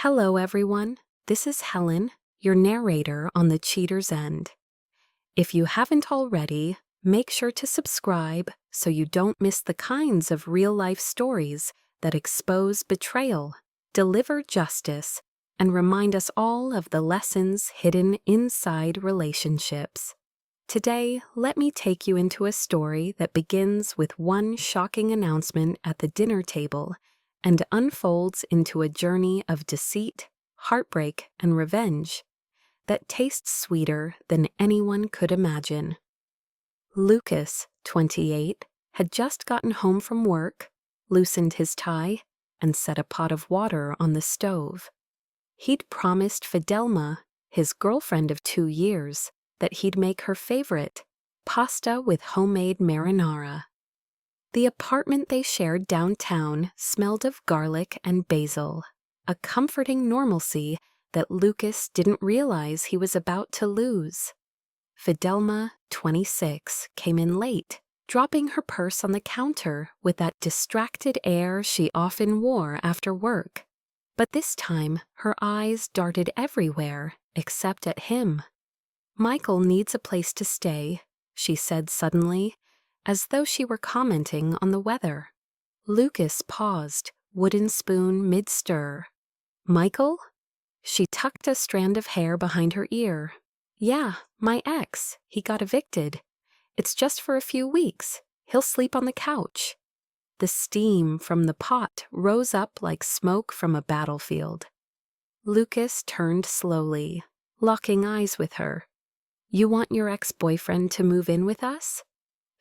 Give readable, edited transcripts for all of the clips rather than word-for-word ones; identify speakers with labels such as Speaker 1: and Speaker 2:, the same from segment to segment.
Speaker 1: Hello, everyone. This is Helen, your narrator on The Cheater's End. If you haven't already, make sure to subscribe so you don't miss the kinds of real-life stories that expose betrayal, deliver justice, and remind us all of the lessons hidden inside relationships. Today, let me take you into a story that begins with one shocking announcement at the dinner table and unfolds into a journey of deceit, heartbreak, and revenge that tastes sweeter than anyone could imagine. Lucas, 28, had just gotten home from work, loosened his tie, and set a pot of water on the stove. He'd promised Fidelma, his girlfriend of 2 years, that he'd make her favorite, pasta with homemade marinara. The apartment they shared downtown smelled of garlic and basil, a comforting normalcy that Lucas didn't realize he was about to lose. Fidelma, 26, came in late, dropping her purse on the counter with that distracted air she often wore after work. But this time, her eyes darted everywhere except at him. "Michael needs a place to stay," she said suddenly, as though she were commenting on the weather. Lucas paused, wooden spoon mid-stir. "Michael?" She tucked a strand of hair behind her ear. "Yeah, my ex. He got evicted. It's just for a few weeks. He'll sleep on the couch." The steam from the pot rose up like smoke from a battlefield. Lucas turned slowly, locking eyes with her. "You want your ex-boyfriend to move in with us?"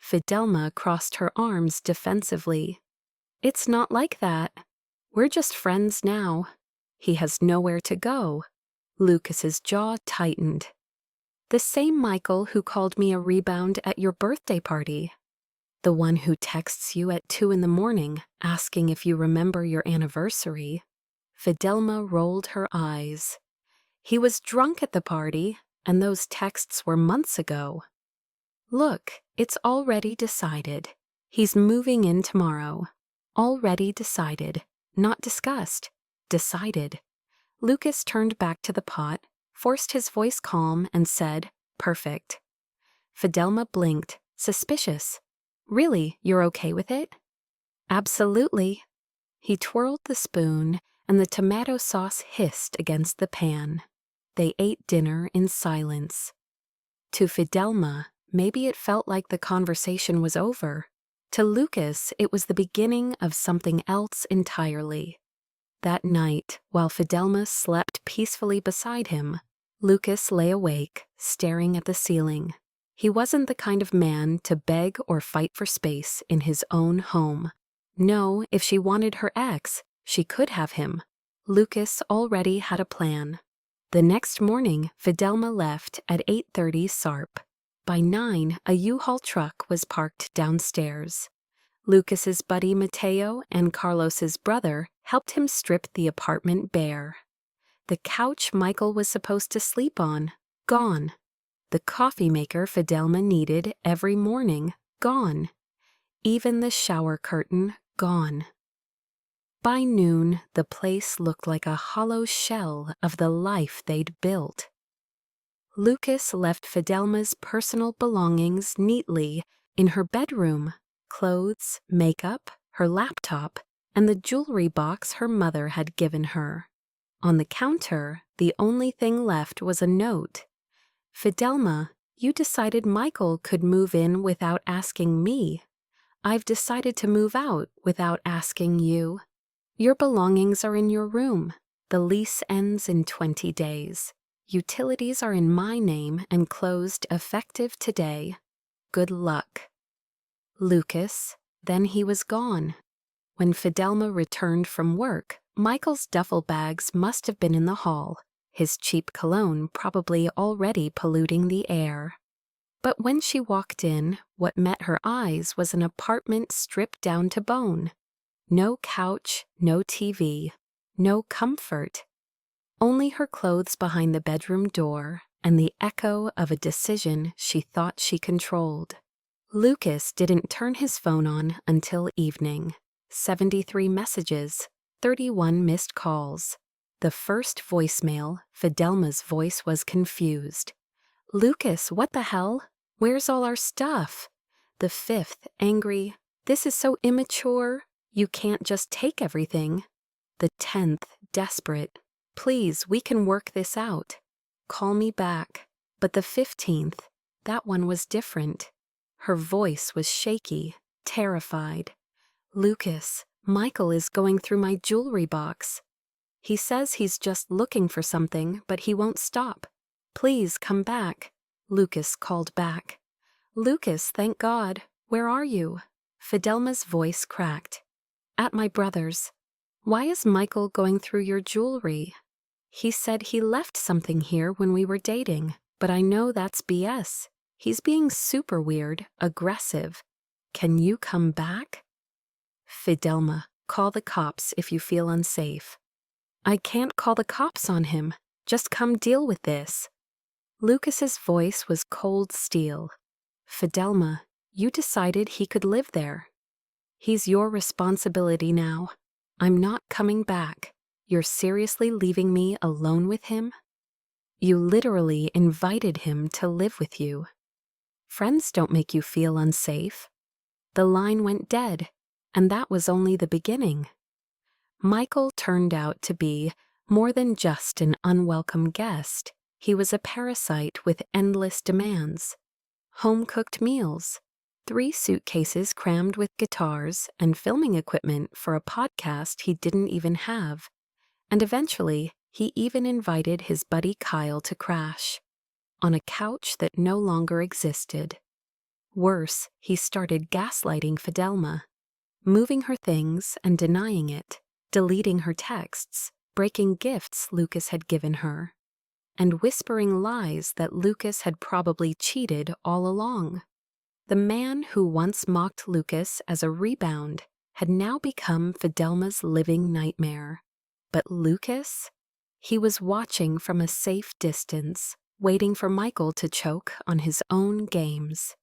Speaker 1: Fidelma crossed her arms defensively. "It's not like that. We're just friends now. He has nowhere to go." Lucas's jaw tightened. "The same Michael who called me a rebound at your birthday party. The one who texts you at 2 in the morning asking if you remember your anniversary." Fidelma rolled her eyes. "He was drunk at the party, and those texts were months ago." "Look, it's already decided. He's moving in tomorrow. Already decided. Not discussed. Decided." Lucas turned back to the pot, forced his voice calm, and said, "Perfect." Fidelma blinked, suspicious. "Really, you're okay with it?" "Absolutely." He twirled the spoon, and the tomato sauce hissed against the pan. They ate dinner in silence. To Fidelma, maybe it felt like the conversation was over. To Lucas, it was the beginning of something else entirely. That night, while Fidelma slept peacefully beside him, Lucas lay awake, staring at the ceiling. He wasn't the kind of man to beg or fight for space in his own home. No, if she wanted her ex, she could have him. Lucas already had a plan. The next morning, Fidelma left at 8:30 sharp. By 9, a U-Haul truck was parked downstairs. Lucas's buddy Mateo and Carlos's brother helped him strip the apartment bare. The couch Michael was supposed to sleep on, gone. The coffee maker Fidelma needed every morning, gone. Even the shower curtain, gone. By noon, the place looked like a hollow shell of the life they'd built. Lucas left Fidelma's personal belongings neatly in her bedroom: clothes, makeup, her laptop, and the jewelry box her mother had given her. On the counter, the only thing left was a note. "Fidelma, you decided Michael could move in without asking me. I've decided to move out without asking you. Your belongings are in your room. The lease ends in 20 days. Utilities are in my name and closed effective today. Good luck." Lucas, then he was gone. When Fidelma returned from work, Michael's duffel bags must have been in the hall, his cheap cologne probably already polluting the air. But when she walked in, what met her eyes was an apartment stripped down to bone. No couch, no TV, no comfort. Only her clothes behind the bedroom door and the echo of a decision she thought she controlled. Lucas didn't turn his phone on until evening. 73 messages, 31 missed calls. The first voicemail, Fidelma's voice was confused. "Lucas, what the hell? Where's all our stuff?" The fifth, angry, "This is so immature. You can't just take everything." The 10th, desperate, "Please, we can work this out. Call me back." But the 15th, that one was different. Her voice was shaky, terrified. "Lucas, Michael is going through my jewelry box. He says he's just looking for something, but he won't stop. Please come back." Lucas called back. "Lucas, thank God. Where are you?" Fidelma's voice cracked. "At my brother's." "Why is Michael going through your jewelry?" "He said he left something here when we were dating, but I know that's BS. He's being super weird, aggressive. Can you come back?" "Fidelma, call the cops if you feel unsafe." "I can't call the cops on him. Just come deal with this." Lucas's voice was cold steel. "Fidelma, you decided he could live there. He's your responsibility now. I'm not coming back. You're seriously leaving me alone with him? You literally invited him to live with you. Friends don't make you feel unsafe." The line went dead, and that was only the beginning. Michael turned out to be more than just an unwelcome guest. He was a parasite with endless demands. Home-cooked meals, 3 suitcases crammed with guitars and filming equipment for a podcast he didn't even have. And eventually, he even invited his buddy Kyle to crash on a couch that no longer existed. Worse, he started gaslighting Fidelma, moving her things and denying it, deleting her texts, breaking gifts Lucas had given her, and whispering lies that Lucas had probably cheated all along. The man who once mocked Lucas as a rebound had now become Fidelma's living nightmare. But Lucas? He was watching from a safe distance, waiting for Michael to choke on his own games.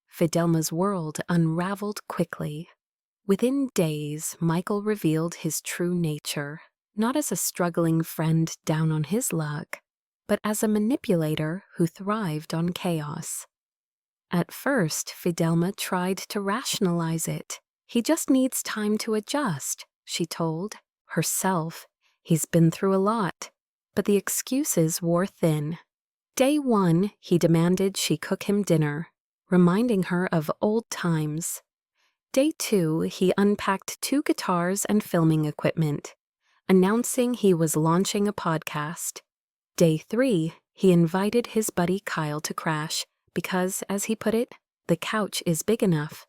Speaker 1: Fidelma's world unraveled quickly. Within days, Michael revealed his true nature, not as a struggling friend down on his luck, but as a manipulator who thrived on chaos. At first, Fidelma tried to rationalize it. "He just needs time to adjust," she told herself. "He's been through a lot." But the excuses wore thin. Day 1, he demanded she cook him dinner, reminding her of old times. Day 2, he unpacked 2 guitars and filming equipment, announcing he was launching a podcast. Day 3, he invited his buddy Kyle to crash because, as he put it, the couch is big enough.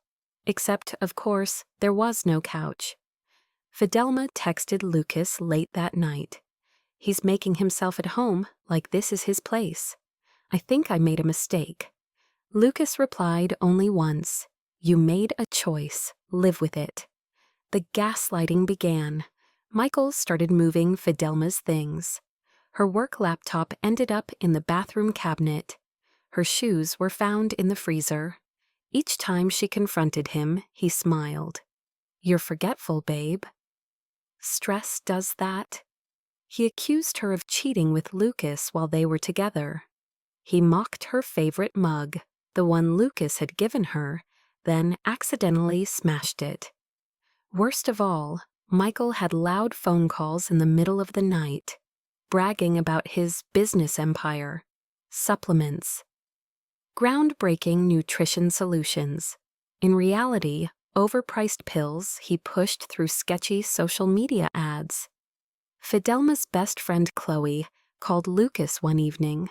Speaker 1: Except, of course, there was no couch. Fidelma texted Lucas late that night. "He's making himself at home, like this is his place. I think I made a mistake." Lucas replied only once, "You made a choice. Live with it." The gaslighting began. Michael started moving Fidelma's things. Her work laptop ended up in the bathroom cabinet. Her shoes were found in the freezer. Each time she confronted him, he smiled. "You're forgetful, babe." Stress does that. He accused her of cheating with Lucas while they were together. He mocked her favorite mug, the one Lucas had given her, then accidentally smashed it. Worst of all, Michael had loud phone calls in the middle of the night, bragging about his business empire, supplements, groundbreaking nutrition solutions. In reality, overpriced pills he pushed through sketchy social media ads. Fidelma's best friend Chloe called Lucas one evening.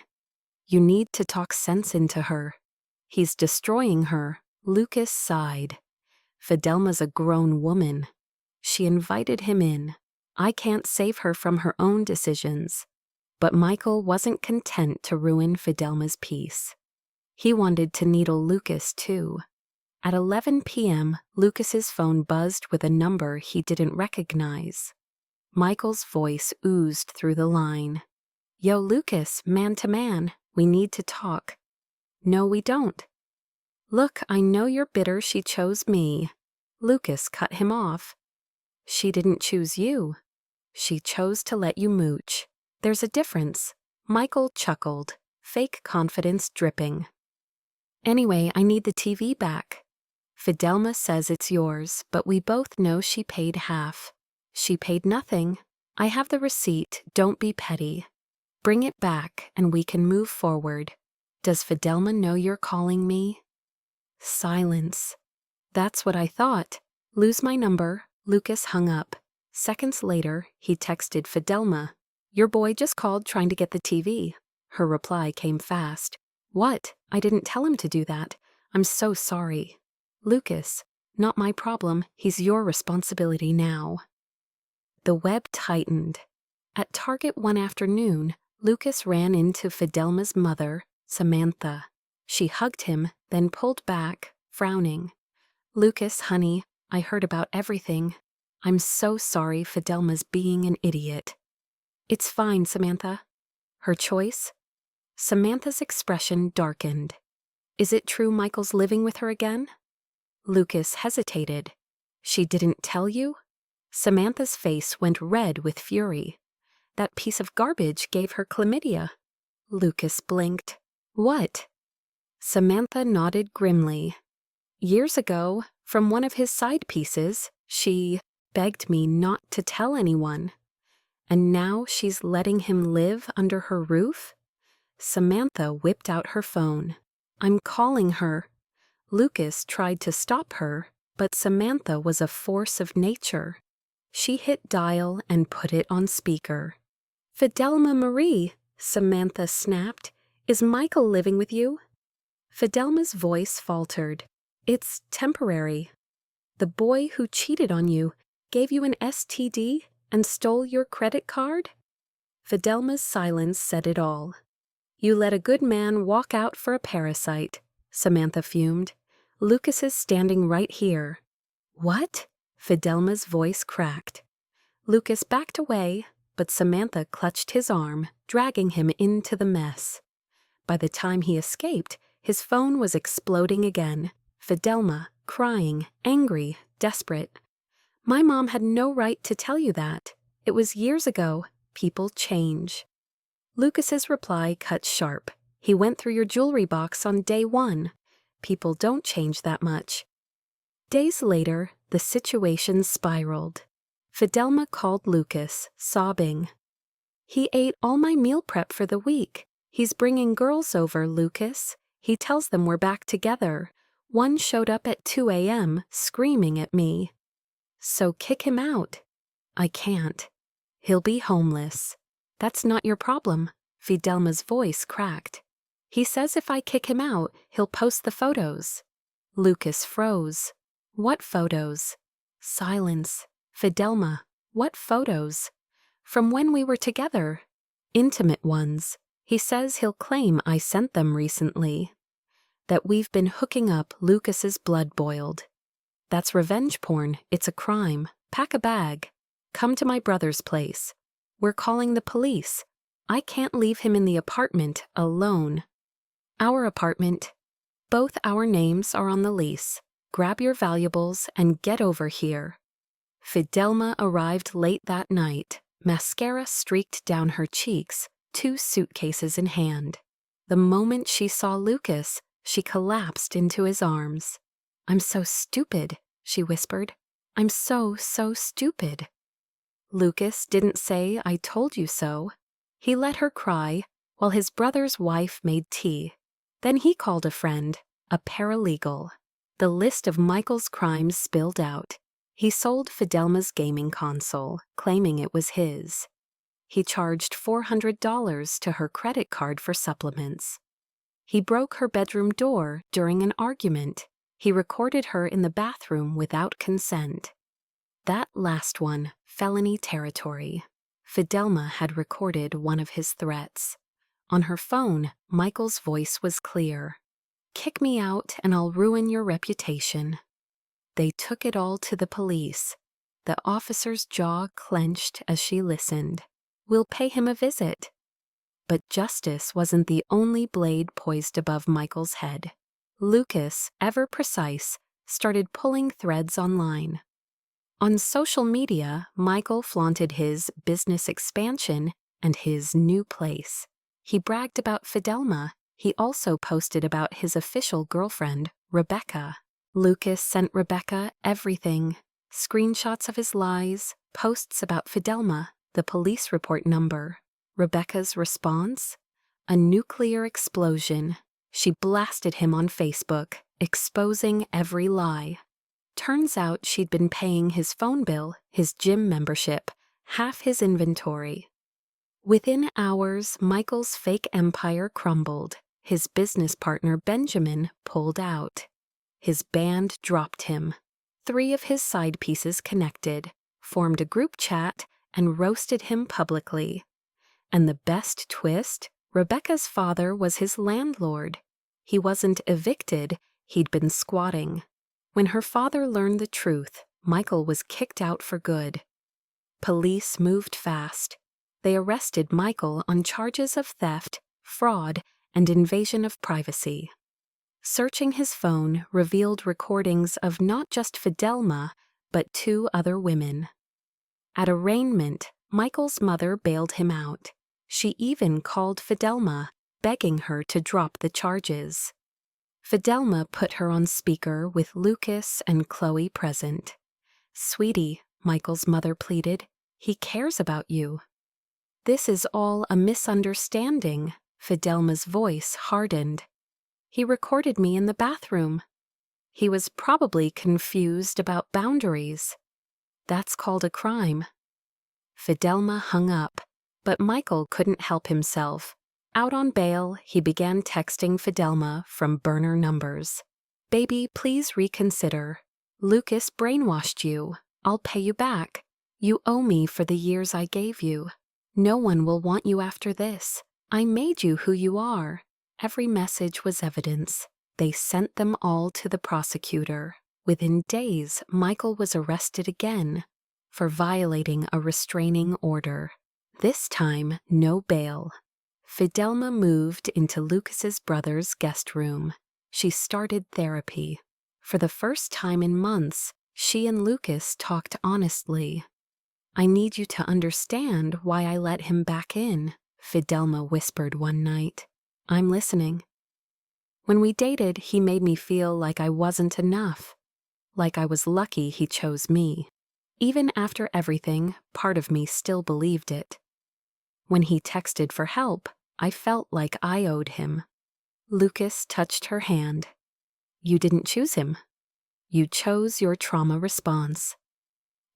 Speaker 1: "You need to talk sense into her. He's destroying her." Lucas sighed. "Fidelma's a grown woman. She invited him in. I can't save her from her own decisions." But Michael wasn't content to ruin Fidelma's peace. He wanted to needle Lucas too. At 11 p.m., Lucas's phone buzzed with a number he didn't recognize. Michael's voice oozed through the line. "Yo, Lucas, man to man, we need to talk." "No, we don't." "Look, I know you're bitter she chose me." Lucas cut him off. "She didn't choose you." She chose to let you mooch. There's a difference. Michael chuckled, fake confidence dripping. Anyway, I need the TV back. Fidelma says it's yours, but we both know she paid half. She paid nothing. I have the receipt, don't be petty. Bring it back and we can move forward. Does Fidelma know you're calling me? Silence. That's what I thought. Lose my number. Lucas hung up. Seconds later, he texted Fidelma. Your boy just called trying to get the TV. Her reply came fast. What? I didn't tell him to do that. I'm so sorry. Lucas, not my problem. He's your responsibility now. The web tightened. At Target one afternoon, Lucas ran into Fidelma's mother, Samantha. She hugged him, then pulled back, frowning. Lucas, honey, I heard about everything. I'm so sorry Fidelma's being an idiot. It's fine, Samantha. Her choice? Samantha's expression darkened. Is it true Michael's living with her again? Lucas hesitated. She didn't tell you? Samantha's face went red with fury. That piece of garbage gave her chlamydia. Lucas blinked. What? Samantha nodded grimly. Years ago, from one of his side pieces, she begged me not to tell anyone. And now she's letting him live under her roof? Samantha whipped out her phone. I'm calling her. Lucas tried to stop her, but Samantha was a force of nature. She hit dial and put it on speaker. Fidelma Marie, Samantha snapped. Is Michael living with you? Fidelma's voice faltered. It's temporary. The boy who cheated on you gave you an STD and stole your credit card? Fidelma's silence said it all. You let a good man walk out for a parasite, Samantha fumed. Lucas is standing right here. What? Fidelma's voice cracked. Lucas backed away, but Samantha clutched his arm, dragging him into the mess. By the time he escaped, his phone was exploding again. Fidelma, crying, angry, desperate. My mom had no right to tell you that. It was years ago. People change. Lucas's reply cut sharp. He went through your jewelry box on day one. People don't change that much. Days later, the situation spiraled. Fidelma called Lucas, sobbing. He ate all my meal prep for the week. He's bringing girls over, Lucas. He tells them we're back together. One showed up at 2 a.m., screaming at me. So kick him out. I can't. He'll be homeless. That's not your problem. Fidelma's voice cracked. He says if I kick him out, he'll post the photos. Lucas froze. What photos? Silence. Fidelma, what photos? From when we were together. Intimate ones. He says he'll claim I sent them recently. That we've been hooking up. Lucas's blood boiled. That's revenge porn. It's a crime. Pack a bag. Come to my brother's place. We're calling the police. I can't leave him in the apartment alone. Our apartment. Both our names are on the lease. Grab your valuables and get over here. Fidelma arrived late that night. Mascara streaked down her cheeks, 2 suitcases in hand. The moment she saw Lucas, she collapsed into his arms. I'm so stupid, she whispered. I'm so stupid. Lucas didn't say I told you so. He let her cry while his brother's wife made tea. Then he called a friend, a paralegal. The list of Michael's crimes spilled out. He sold Fidelma's gaming console, claiming it was his. He charged $400 to her credit card for supplements. He broke her bedroom door during an argument. He recorded her in the bathroom without consent. That last one, felony territory. Fidelma had recorded one of his threats. On her phone, Michael's voice was clear. Kick me out and I'll ruin your reputation. They took it all to the police. The officer's jaw clenched as she listened. We'll pay him a visit. But justice wasn't the only blade poised above Michael's head. Lucas, ever precise, started pulling threads online. On social media, Michael flaunted his business expansion and his new place. He bragged about Fidelma. He also posted about his official girlfriend, Rebecca. Lucas sent Rebecca everything: screenshots of his lies, posts about Fidelma, the police report number. Rebecca's response? A nuclear explosion. She blasted him on Facebook, exposing every lie. Turns out she'd been paying his phone bill, his gym membership, half his inventory. Within hours, Michael's fake empire crumbled. His business partner Benjamin pulled out. His band dropped him. 3 of his side pieces connected, formed a group chat, and roasted him publicly. And the best twist? Rebecca's father was his landlord. He wasn't evicted, he'd been squatting. When her father learned the truth, Michael was kicked out for good. Police moved fast. They arrested Michael on charges of theft, fraud, and invasion of privacy. Searching his phone revealed recordings of not just Fidelma, but 2 other women. At arraignment, Michael's mother bailed him out. She even called Fidelma, begging her to drop the charges. Fidelma put her on speaker with Lucas and Chloe present. "Sweetie," Michael's mother pleaded, "he cares about you." "This is all a misunderstanding," Fidelma's voice hardened. "He recorded me in the bathroom. He was probably confused about boundaries. That's called a crime." Fidelma hung up, but Michael couldn't help himself. Out on bail, he began texting Fidelma from burner numbers. "Baby, please reconsider. Lucas brainwashed you. I'll pay you back. You owe me for the years I gave you. No one will want you after this. I made you who you are." Every message was evidence. They sent them all to the prosecutor. Within days, Michael was arrested again for violating a restraining order. This time, no bail. Fidelma moved into Lucas's brother's guest room. She started therapy. For the first time in months, she and Lucas talked honestly. "I need you to understand why I let him back in," Fidelma whispered one night. "I'm listening. When we dated, he made me feel like I wasn't enough, like I was lucky he chose me. Even after everything, part of me still believed it. When he texted for help, I felt like I owed him." Lucas touched her hand. "You didn't choose him. You chose your trauma response."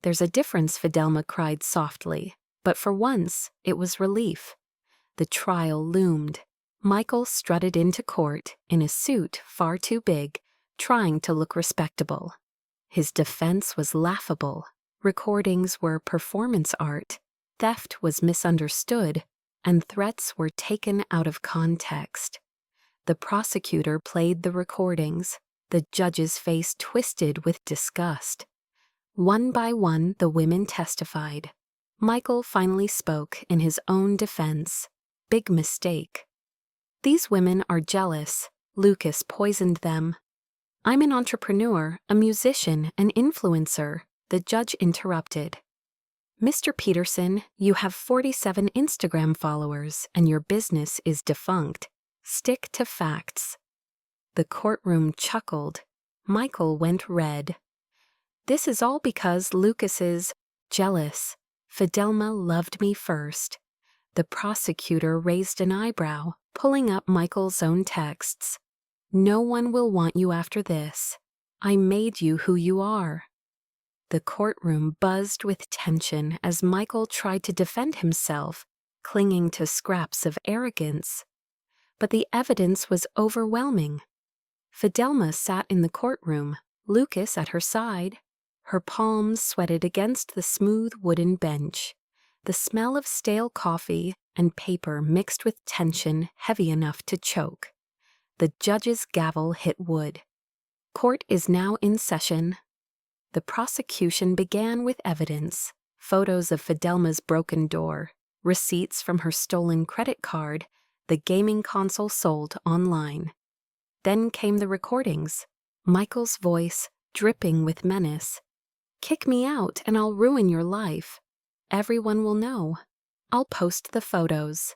Speaker 1: "There's a difference," Fidelma cried softly, but for once, it was relief. The trial loomed. Michael strutted into court in a suit far too big, trying to look respectable. His defense was laughable. Recordings were performance art. Theft was misunderstood, and threats were taken out of context. The prosecutor played the recordings. The judge's face twisted with disgust. One by one, the women testified. Michael finally spoke in his own defense. "Big mistake. These women are jealous. Lucas poisoned them." "I'm an entrepreneur, a musician, an influencer," the judge interrupted. "Mr. Peterson, you have 47 Instagram followers and your business is defunct. Stick to facts." The courtroom chuckled. Michael went red. "This is all because Lucas is jealous. Fidelma loved me first." The prosecutor raised an eyebrow, pulling up Michael's own texts. "No one will want you after this. I made you who you are." The courtroom buzzed with tension as Michael tried to defend himself, clinging to scraps of arrogance. But the evidence was overwhelming. Fidelma sat in the courtroom, Lucas at her side. Her palms sweated against the smooth wooden bench. The smell of stale coffee and paper mixed with tension heavy enough to choke. The judge's gavel hit wood. "Court is now in session." The prosecution began with evidence: photos of Fidelma's broken door, receipts from her stolen credit card, the gaming console sold online. Then came the recordings, Michael's voice dripping with menace. Kick me out and I'll ruin your life. Everyone will know. I'll post the photos."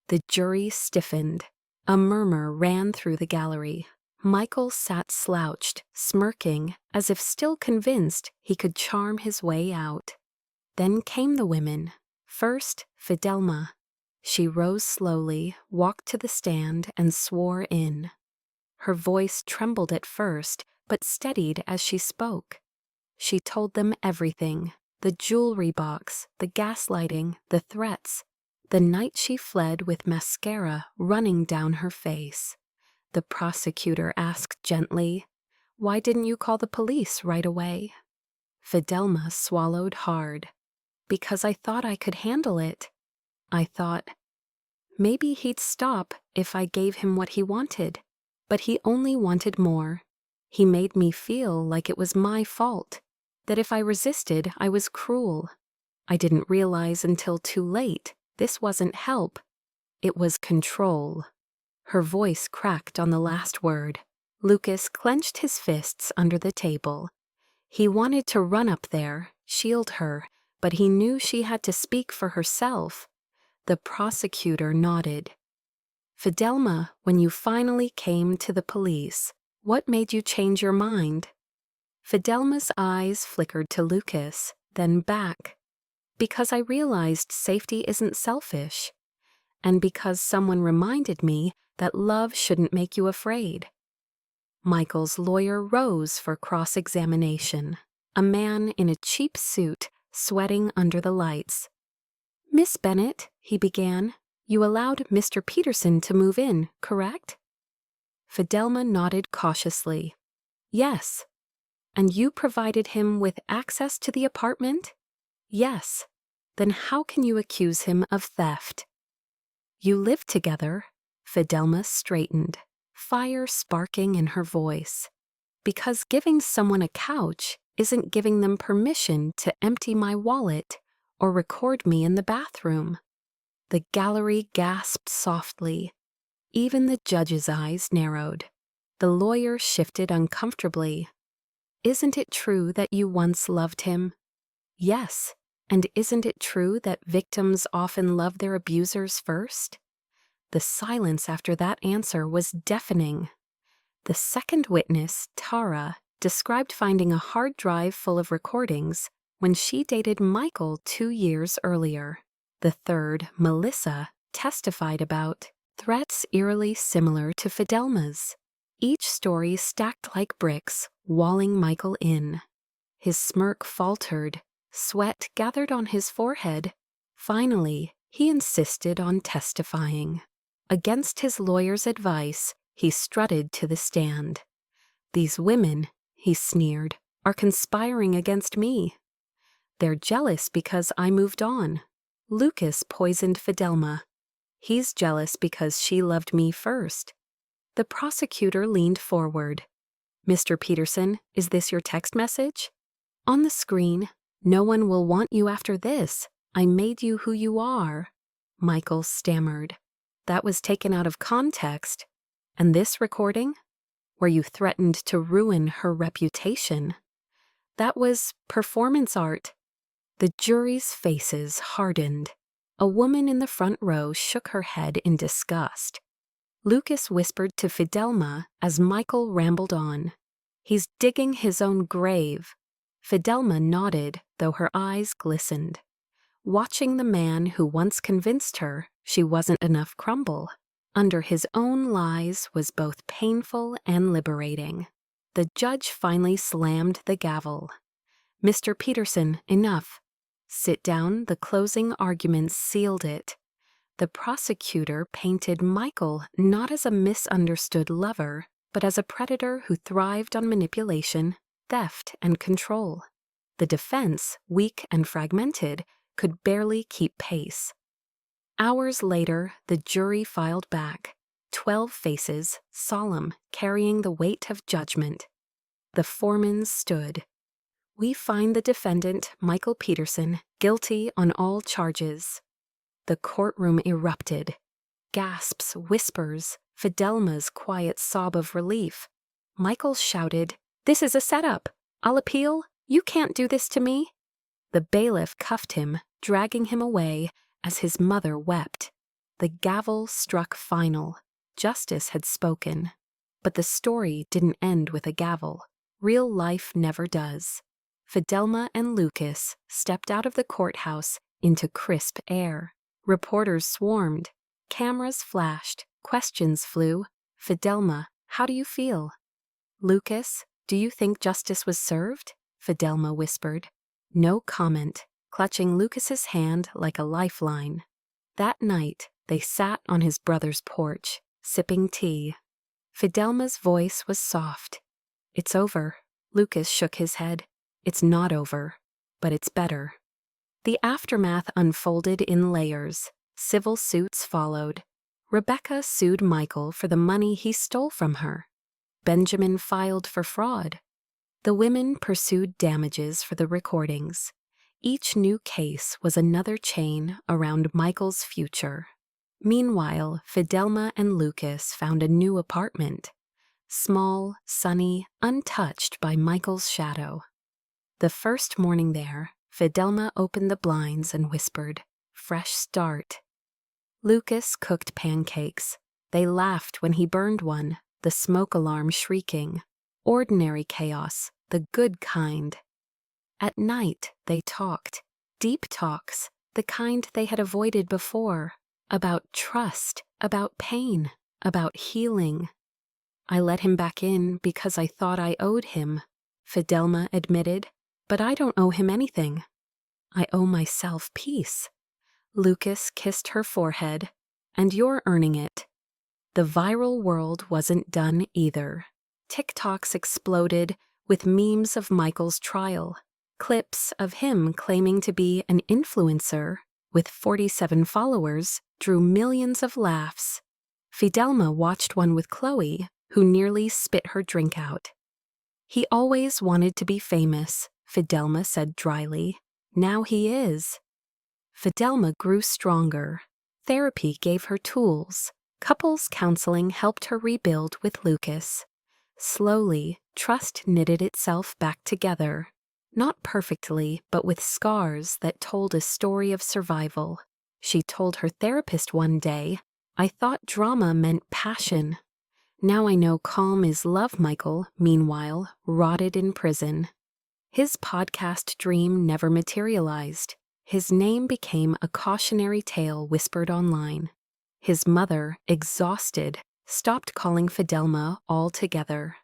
Speaker 1: The jury stiffened. A murmur ran through the gallery. Michael sat slouched, smirking, as if still convinced he could charm his way out. Then came the women. First, Fidelma. She rose slowly, walked to the stand, and swore in. Her voice trembled at first, but steadied as she spoke. She told them everything: the jewelry box, the gaslighting, the threats, the night she fled with mascara running down her face. The prosecutor asked gently, "Why didn't you call the police right away?" Fidelma swallowed hard. "Because I thought I could handle it. I thought maybe he'd stop if I gave him what he wanted. But he only wanted more. He made me feel like it was my fault, that if I resisted, I was cruel. I didn't realize until too late this wasn't help. It was control." Her voice cracked on the last word. Lucas clenched his fists under the table. He wanted to run up there, shield her, but he knew she had to speak for herself. The prosecutor nodded. "Fidelma, when you finally came to the police, what made you change your mind?" Fidelma's eyes flickered to Lucas, then back. "Because I realized safety isn't selfish. And because someone reminded me that love shouldn't make you afraid." Michael's lawyer rose for cross-examination, a man in a cheap suit, sweating under the lights. "Miss Bennett," he began, "you allowed Mr. Peterson to move in, correct?" Fidelma nodded cautiously. "Yes." "And you provided him with access to the apartment?" "Yes." "Then how can you accuse him of theft?" "You lived together." Fidelma straightened, fire sparking in her voice. "Because giving someone a couch isn't giving them permission to empty my wallet or record me in the bathroom." The gallery gasped softly. Even the judge's eyes narrowed. The lawyer shifted uncomfortably. "Isn't it true that you once loved him?" "Yes. And isn't it true that victims often love their abusers first?" The silence after that answer was deafening. The second witness, Tara, described finding a hard drive full of recordings when she dated Michael 2 years earlier. The third, Melissa, testified about threats eerily similar to Fidelma's. Each story stacked like bricks, walling Michael in. His smirk faltered. Sweat gathered on his forehead. Finally, he insisted on testifying. Against his lawyer's advice, he strutted to the stand. "These women," he sneered, "are conspiring against me. They're jealous because I moved on. Lucas poisoned Fidelma. He's jealous because she loved me first." The prosecutor leaned forward. "Mr. Peterson, is this your text message?" "On the screen. No one will want you after this. I made you who you are." Michael stammered. "That was taken out of context. And this recording? Where you threatened to ruin her reputation. That was performance art." The jury's faces hardened. A woman in the front row shook her head in disgust. Lucas whispered to Fidelma as Michael rambled on. "He's digging his own grave." Fidelma nodded, though her eyes glistened. Watching the man who once convinced her she wasn't enough crumble under his own lies was both painful and liberating. The judge finally slammed the gavel. "Mr. Peterson, enough. Sit down, the closing arguments sealed it." The prosecutor painted Michael not as a misunderstood lover, but as a predator who thrived on manipulation, theft, and control. The defense, weak and fragmented, could barely keep pace. Hours later, the jury filed back, 12 faces, solemn, carrying the weight of judgment. The foreman stood. "We find the defendant, Michael Peterson, guilty on all charges." The courtroom erupted. Gasps, whispers, Fidelma's quiet sob of relief. Michael shouted, "This is a setup. I'll appeal. You can't do this to me." The bailiff cuffed him, dragging him away as his mother wept. The gavel struck final. Justice had spoken. But the story didn't end with a gavel. Real life never does. Fidelma and Lucas stepped out of the courthouse into crisp air. Reporters swarmed. Cameras flashed. Questions flew. "Fidelma, how do you feel?" "Lucas, do you think justice was served?" Fidelma whispered. No comment, clutching Lucas's hand like a lifeline. That night, they sat on his brother's porch, sipping tea. Fidelma's voice was soft. "It's over." Lucas shook his head. "It's not over, but it's better." The aftermath unfolded in layers. Civil suits followed. Rebecca sued Michael for the money he stole from her. Benjamin filed for fraud. The women pursued damages for the recordings. Each new case was another chain around Michael's future. Meanwhile, Fidelma and Lucas found a new apartment. Small, sunny, untouched by Michael's shadow. The first morning there, Fidelma opened the blinds and whispered, "Fresh start." Lucas cooked pancakes. They laughed when he burned one, the smoke alarm shrieking. Ordinary chaos, the good kind. At night, they talked. Deep talks, the kind they had avoided before. About trust, about pain, about healing. "I let him back in because I thought I owed him," Fidelma admitted. "But I don't owe him anything. I owe myself peace." Lucas kissed her forehead. "And you're earning it." The viral world wasn't done either. TikToks exploded with memes of Michael's trial. Clips of him claiming to be an influencer with 47 followers drew millions of laughs. Fidelma watched one with Chloe, who nearly spit her drink out. "He always wanted to be famous," Fidelma said dryly. "Now he is." Fidelma grew stronger. Therapy gave her tools. Couples counseling helped her rebuild with Lucas. Slowly, trust knitted itself back together. Not perfectly, but with scars that told a story of survival. She told her therapist one day, "I thought drama meant passion. Now I know calm is love." Michael, meanwhile, rotted in prison. His podcast dream never materialized. His name became a cautionary tale whispered online. His mother, exhausted, stopped calling Fidelma altogether.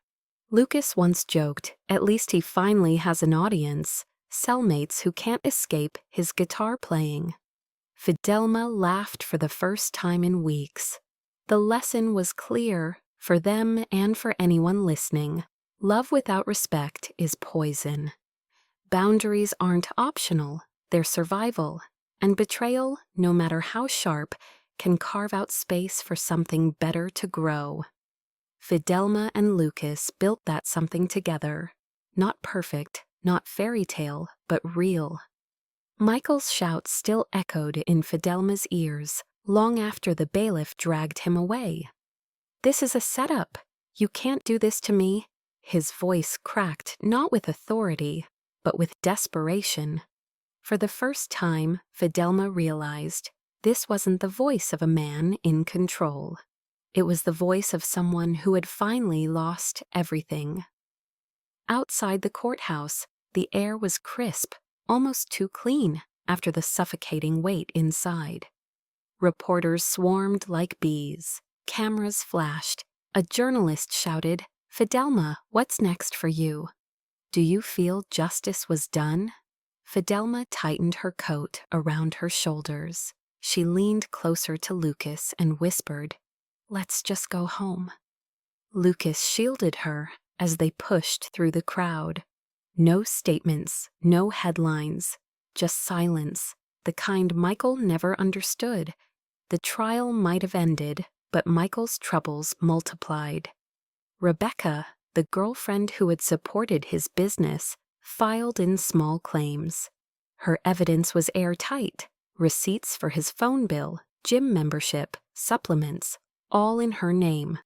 Speaker 1: Lucas once joked, "At least he finally has an audience, cellmates who can't escape his guitar playing." Fidelma laughed for the first time in weeks. The lesson was clear, for them and for anyone listening. Love without respect is poison. Boundaries aren't optional, they're survival. And betrayal, no matter how sharp, can carve out space for something better to grow. Fidelma and Lucas built that something together. Not perfect, not fairy tale, but real. Michael's shout still echoed in Fidelma's ears long after the bailiff dragged him away. "This is a setup. You can't do this to me." His voice cracked not with authority, but with desperation. For the first time, Fidelma realized this wasn't the voice of a man in control. It was the voice of someone who had finally lost everything. Outside the courthouse, the air was crisp, almost too clean after the suffocating wait inside. Reporters swarmed like bees. Cameras flashed. A journalist shouted, "Fidelma, what's next for you? Do you feel justice was done?" Fidelma tightened her coat around her shoulders. She leaned closer to Lucas and whispered, "Let's just go home." Lucas shielded her as they pushed through the crowd. No statements, no headlines, just silence, the kind Michael never understood. The trial might have ended, but Michael's troubles multiplied. Rebecca, the girlfriend who had supported his business, filed in small claims. Her evidence was airtight: receipts for his phone bill, gym membership, supplements, all in her name.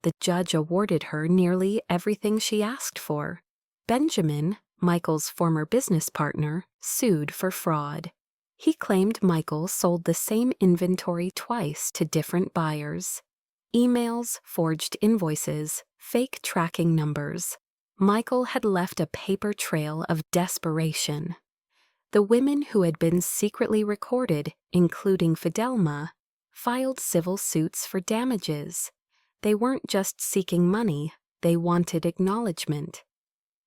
Speaker 1: The judge awarded her nearly everything she asked for. Benjamin, Michael's former business partner, sued for fraud. He claimed Michael sold the same inventory twice to different buyers. Emails, forged invoices, fake tracking numbers. Michael had left a paper trail of desperation. The women who had been secretly recorded, including Fidelma, filed civil suits for damages. They weren't just seeking money, they wanted acknowledgement.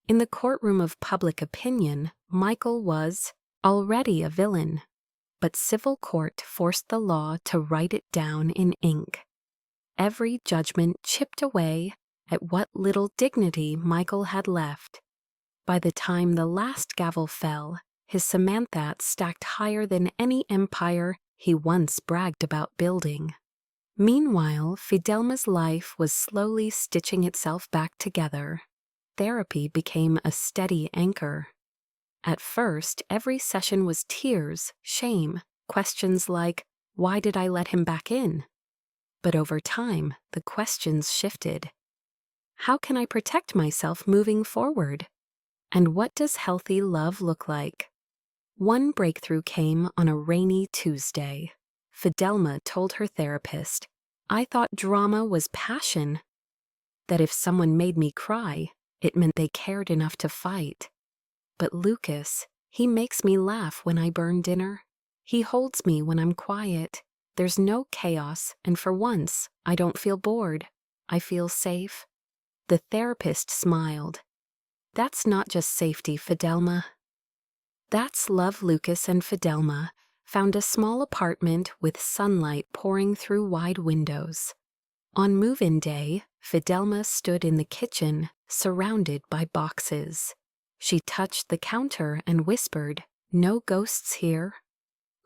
Speaker 1: In the courtroom of public opinion, Michael was already a villain, but civil court forced the law to write it down in ink. Every judgment chipped away at what little dignity Michael had left. By the time the last gavel fell, his Samanthats stacked higher than any empire he once bragged about building. Meanwhile, Fidelma's life was slowly stitching itself back together. Therapy became a steady anchor. At first, every session was tears, shame, questions like, "Why did I let him back in?" But over time, the questions shifted. How can I protect myself moving forward? And what does healthy love look like? One breakthrough came on a rainy Tuesday. Fidelma told her therapist, "I thought drama was passion. That if someone made me cry, it meant they cared enough to fight. But Lucas, he makes me laugh when I burn dinner. He holds me when I'm quiet. There's no chaos, and for once, I don't feel bored. I feel safe." The therapist smiled. "That's not just safety, Fidelma. That's love." Lucas and Fidelma found a small apartment with sunlight pouring through wide windows. On move-in day, Fidelma stood in the kitchen, surrounded by boxes. She touched the counter and whispered, "No ghosts here."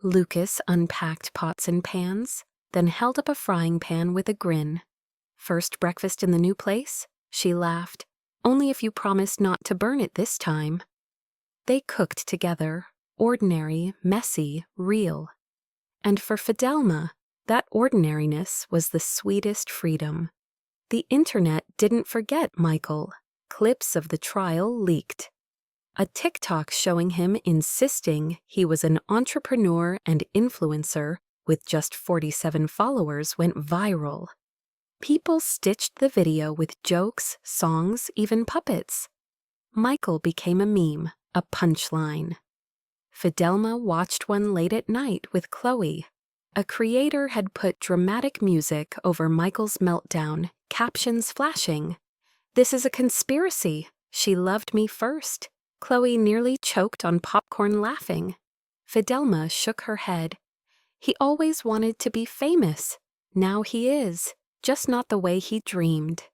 Speaker 1: Lucas unpacked pots and pans, then held up a frying pan with a grin. "First breakfast in the new place?" She laughed. "Only if you promise not to burn it this time." They cooked together, ordinary, messy, real. And for Fidelma, that ordinariness was the sweetest freedom. The internet didn't forget Michael. Clips of the trial leaked. A TikTok showing him insisting he was an entrepreneur and influencer with just 47 followers went viral. People stitched the video with jokes, songs, even puppets. Michael became a meme, a punchline. Fidelma watched one late at night with Chloe. A creator had put dramatic music over Michael's meltdown, captions flashing. "This is a conspiracy. She loved me first." Chloe nearly choked on popcorn laughing. Fidelma shook her head. "He always wanted to be famous. Now he is, just not the way he dreamed."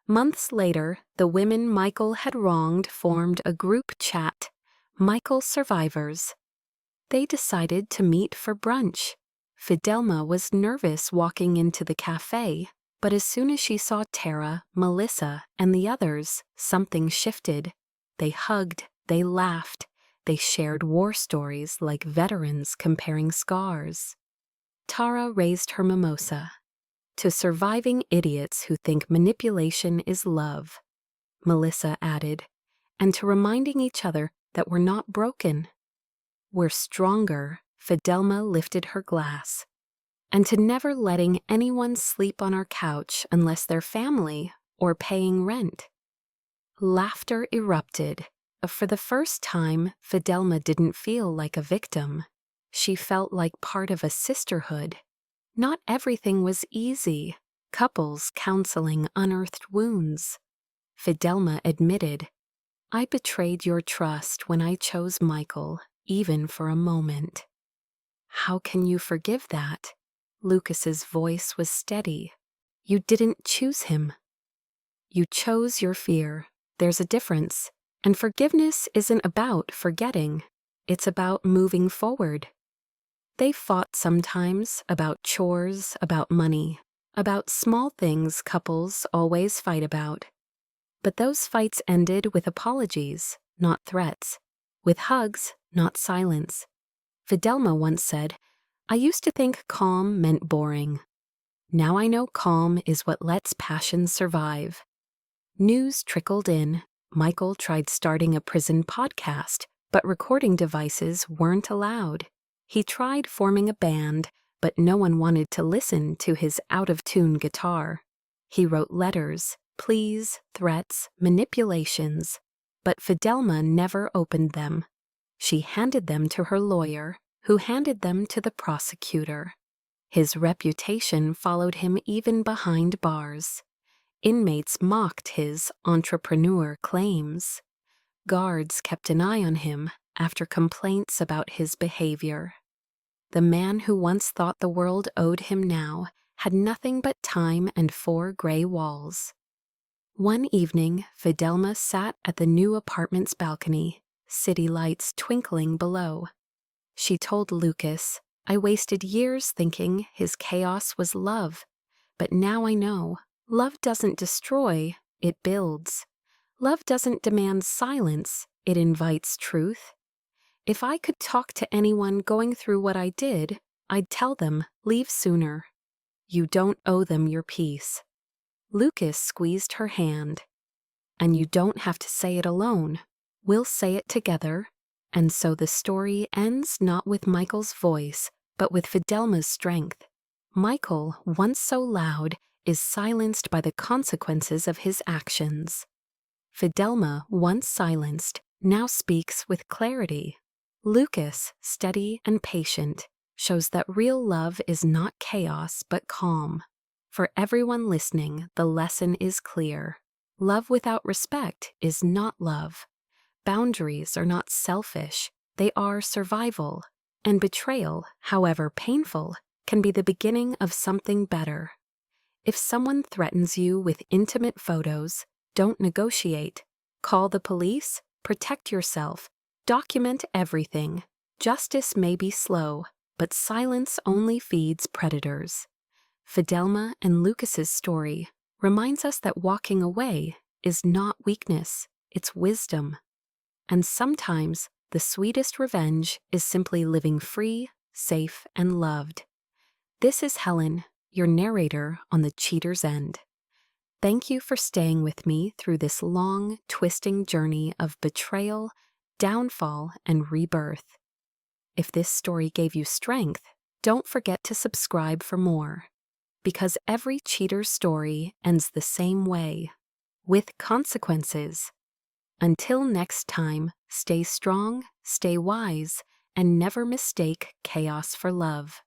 Speaker 1: Months later, the women Michael had wronged formed a group chat, Michael Survivors. They decided to meet for brunch. Fidelma was nervous walking into the cafe, but as soon as she saw Tara, Melissa, and the others, something shifted. They hugged, they laughed, they shared war stories like veterans comparing scars. Tara raised her mimosa. "To surviving idiots who think manipulation is love," Melissa added, "and to reminding each other that we're not broken. We're stronger." Fidelma lifted her glass. "And to never letting anyone sleep on our couch unless they're family or paying rent." Laughter erupted. For the first time, Fidelma didn't feel like a victim. She felt like part of a sisterhood. Not everything was easy. Couples counseling unearthed wounds. Fidelma admitted, "I betrayed your trust when I chose Michael, even for a moment." "How can you forgive that?" Lucas's voice was steady. "You didn't choose him. You chose your fear. There's a difference. And forgiveness isn't about forgetting. It's about moving forward." They fought sometimes about chores, about money, about small things couples always fight about. But those fights ended with apologies, not threats, with hugs, not silence. Fidelma once said, "I used to think calm meant boring. Now I know calm is what lets passion survive." News trickled in. Michael tried starting a prison podcast, but recording devices weren't allowed. He tried forming a band, but no one wanted to listen to his out-of-tune guitar. He wrote letters, pleas, threats, manipulations, but Fidelma never opened them. She handed them to her lawyer, who handed them to the prosecutor. His reputation followed him even behind bars. Inmates mocked his entrepreneur claims. Guards kept an eye on him after complaints about his behavior. The man who once thought the world owed him now had nothing but time and 4 gray walls. One evening, Fidelma sat at the new apartment's balcony, city lights twinkling below. She told Lucas, "I wasted years thinking his chaos was love, but now I know. Love doesn't destroy, it builds. Love doesn't demand silence, it invites truth. If I could talk to anyone going through what I did, I'd tell them, leave sooner. You don't owe them your peace." Lucas squeezed her hand. "And you don't have to say it alone. We'll say it together." And so the story ends not with Michael's voice, but with Fidelma's strength. Michael, once so loud, is silenced by the consequences of his actions. Fidelma, once silenced, now speaks with clarity. Lucas, steady and patient, shows that real love is not chaos but calm. For everyone listening, the lesson is clear. Love without respect is not love. Boundaries are not selfish, they are survival. And betrayal, however painful, can be the beginning of something better. If someone threatens you with intimate photos, don't negotiate. Call the police, protect yourself, document everything. Justice may be slow, but silence only feeds predators. Fidelma and Lucas's story reminds us that walking away is not weakness, it's wisdom. And sometimes the sweetest revenge is simply living free, safe, and loved. This is Helen, your narrator on The Cheater's End. Thank you for staying with me through this long, twisting journey of betrayal, downfall, and rebirth. If this story gave you strength, don't forget to subscribe for more. Because every cheater's story ends the same way, with consequences. Until next time, stay strong, stay wise, and never mistake chaos for love.